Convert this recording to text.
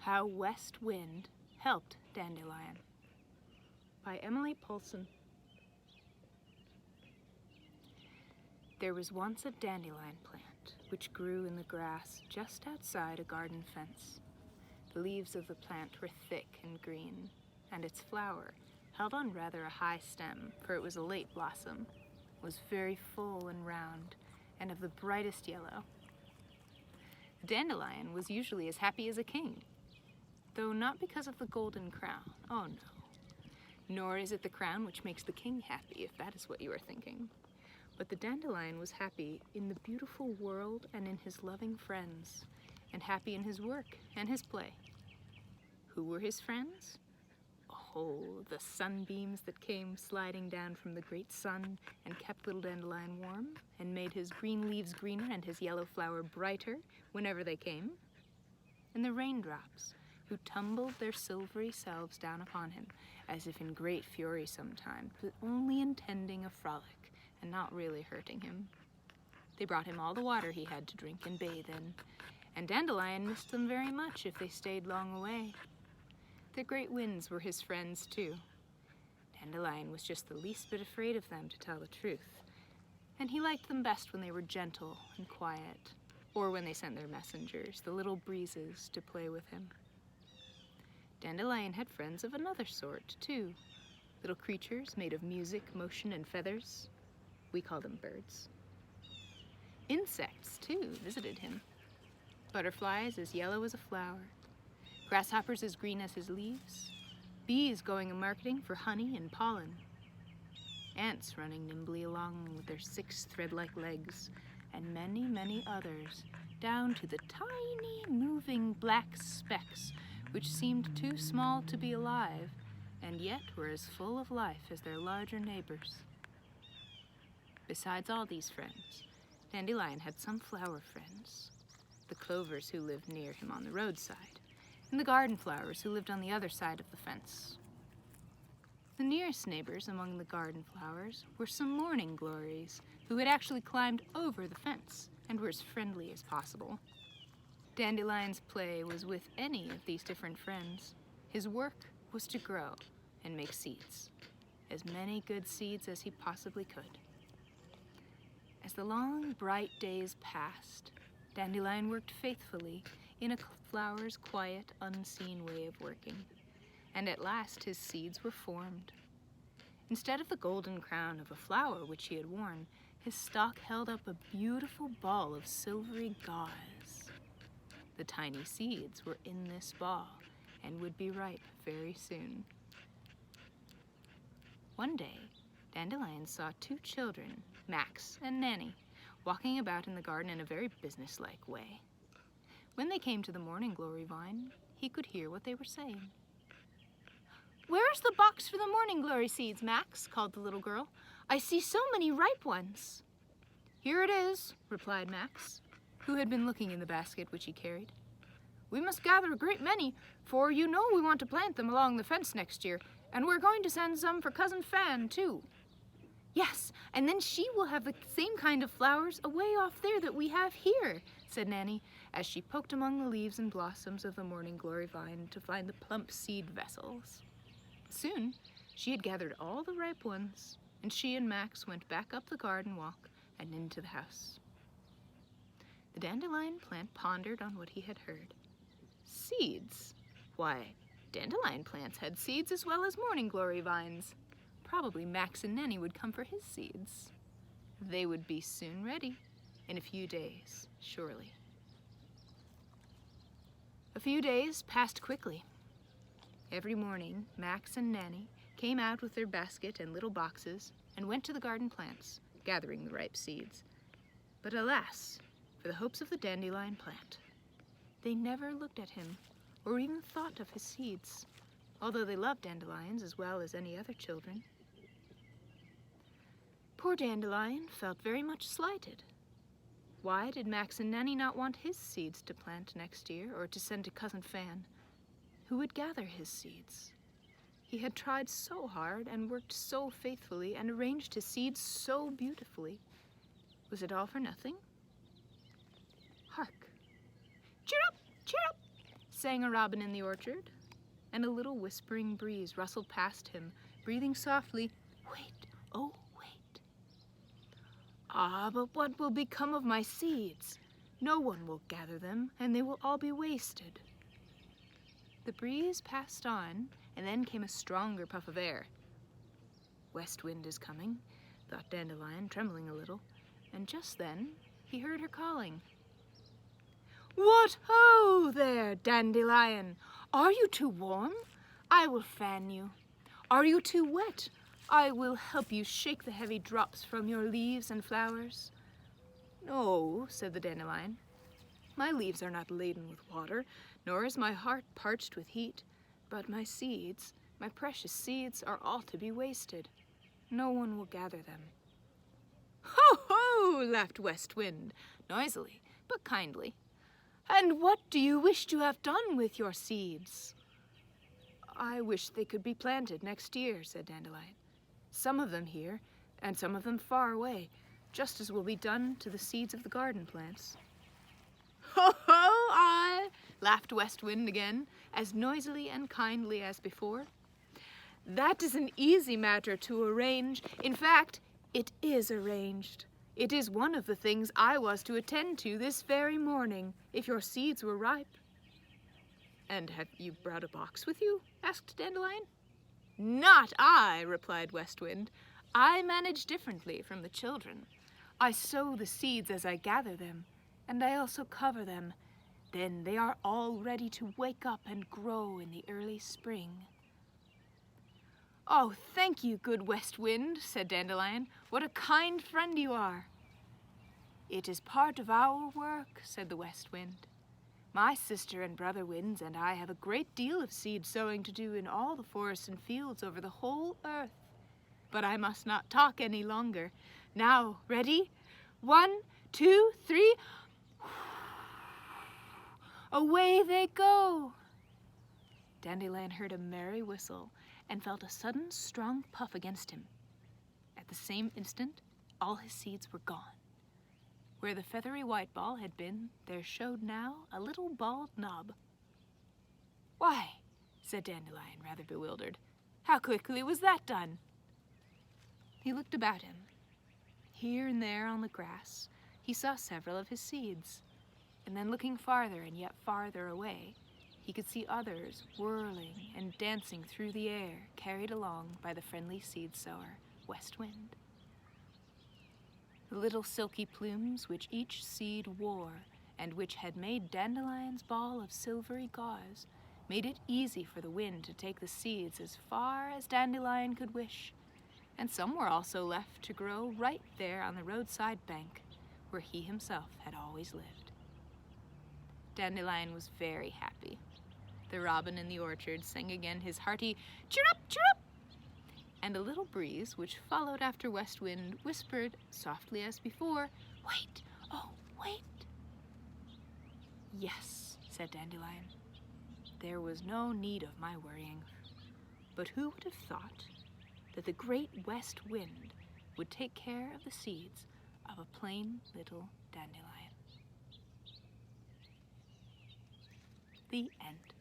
How West Wind Helped Dandelion by Emily Poulsen. There was once a dandelion plant which grew in the grass just outside a garden fence. The leaves of the plant were thick and green, and its flower, held on rather a high stem, for it was a late blossom, was very full and round, and of the brightest yellow. The dandelion was usually as happy as a king, though not because of the golden crown, oh no. Nor is it the crown which makes the king happy, if that is what you are thinking. But the dandelion was happy in the beautiful world and in his loving friends, and happy in his work and his play. Who were his friends? Oh, the sunbeams that came sliding down from the great sun and kept little dandelion warm and made his green leaves greener and his yellow flower brighter whenever they came. And the raindrops, who tumbled their silvery selves down upon him as if in great fury sometimes, but only intending a frolic and not really hurting him. They brought him all the water he had to drink and bathe in, and Dandelion missed them very much if they stayed long away. The great winds were his friends too. Dandelion was just the least bit afraid of them, to tell the truth, and he liked them best when they were gentle and quiet, or when they sent their messengers, the little breezes, to play with him. Dandelion had friends of another sort too, little creatures made of music, motion, and feathers. We call them birds. Insects too visited him. Butterflies as yellow as a flower, grasshoppers as green as his leaves, bees going a-marketing for honey and pollen, ants running nimbly along with their 6 thread-like legs, and many, many others, down to the tiny moving black specks which seemed too small to be alive, and yet were as full of life as their larger neighbors. Besides all these friends, Dandelion had some flower friends, the clovers who lived near him on the roadside, and the garden flowers who lived on the other side of the fence. The nearest neighbors among the garden flowers were some morning glories who had actually climbed over the fence and were as friendly as possible. Dandelion's play was with any of these different friends. His work was to grow and make seeds, as many good seeds as he possibly could. As the long, bright days passed, Dandelion worked faithfully in a flower's quiet, unseen way of working, and at last his seeds were formed. Instead of the golden crown of a flower which he had worn, his stalk held up a beautiful ball of silvery gauze. The tiny seeds were in this ball and would be ripe very soon. One day, Dandelion saw 2 children, Max and Nanny, walking about in the garden in a very businesslike way. When they came to the morning glory vine, he could hear what they were saying. "Where is the box for the morning glory seeds, Max?" called the little girl. "I see so many ripe ones." "Here it is," replied Max, who had been looking in the basket which he carried. "We must gather a great many, for you know we want to plant them along the fence next year, and we're going to send some for Cousin Fan, too." "Yes, and then she will have the same kind of flowers away off there that we have here," said Nanny, as she poked among the leaves and blossoms of the morning glory vine to find the plump seed vessels. Soon, she had gathered all the ripe ones, and she and Max went back up the garden walk and into the house. The dandelion plant pondered on what he had heard. Seeds? Why, dandelion plants had seeds as well as morning glory vines. Probably Max and Nanny would come for his seeds. They would be soon ready, in a few days, surely. A few days passed quickly. Every morning, Max and Nanny came out with their basket and little boxes and went to the garden plants, gathering the ripe seeds. But alas, for the hopes of the dandelion plant. They never looked at him or even thought of his seeds, although they loved dandelions as well as any other children. Poor Dandelion felt very much slighted. Why did Max and Nanny not want his seeds to plant next year or to send to Cousin Fan? Who would gather his seeds? He had tried so hard and worked so faithfully and arranged his seeds so beautifully. Was it all for nothing? Hark! Cheer up! Cheer up! sang a robin in the orchard, and a little whispering breeze rustled past him, breathing softly, "Wait, oh, wait. Ah, but what will become of my seeds? No one will gather them, and they will all be wasted." The breeze passed on, and then came a stronger puff of air. "West Wind is coming," thought Dandelion, trembling a little, and just then he heard her calling. "What ho there, Dandelion! Are you too warm? I will fan you. Are you too wet? I will help you shake the heavy drops from your leaves and flowers." "No," said the Dandelion. "My leaves are not laden with water, nor is my heart parched with heat, but my seeds, my precious seeds, are all to be wasted. No one will gather them." "Ho, ho!" laughed West Wind, noisily but kindly. "And what do you wish to have done with your seeds?" "I wish they could be planted next year," said Dandelion. "Some of them here, and some of them far away, just as will be done to the seeds of the garden plants." "Ho, ho, I!" laughed West Wind again, as noisily and kindly as before. "That is an easy matter to arrange. In fact, it is arranged. It is one of the things I was to attend to this very morning, if your seeds were ripe." "And have you brought a box with you?" asked Dandelion. "Not I," replied West Wind. "I manage differently from the children. I sow the seeds as I gather them, and I also cover them. Then they are all ready to wake up and grow in the early spring." "Oh, thank you, good West Wind," said Dandelion. "What a kind friend you are." "It is part of our work," said the West Wind. "My sister and brother Winds and I have a great deal of seed sowing to do in all the forests and fields over the whole earth. But I must not talk any longer. Now, ready? 1, 2, 3. Away they go." Dandelion heard a merry whistle and felt a sudden strong puff against him. At the same instant, all his seeds were gone. Where the feathery white ball had been, there showed now a little bald knob. "Why," said Dandelion, rather bewildered, "how quickly was that done?" He looked about him. Here and there on the grass, he saw several of his seeds, and then looking farther and yet farther away, he could see others whirling and dancing through the air, carried along by the friendly seed sower, West Wind. The little silky plumes which each seed wore, and which had made Dandelion's ball of silvery gauze, made it easy for the wind to take the seeds as far as Dandelion could wish, and some were also left to grow right there on the roadside bank, where he himself had always lived. Dandelion was very happy. The robin in the orchard sang again his hearty chirrup, chirrup, and a little breeze, which followed after West Wind, whispered, softly as before, "Wait, oh, wait." "Yes," said Dandelion. There was no need of my worrying. But who would have thought that the great West Wind would take care of the seeds of a plain little dandelion? The end.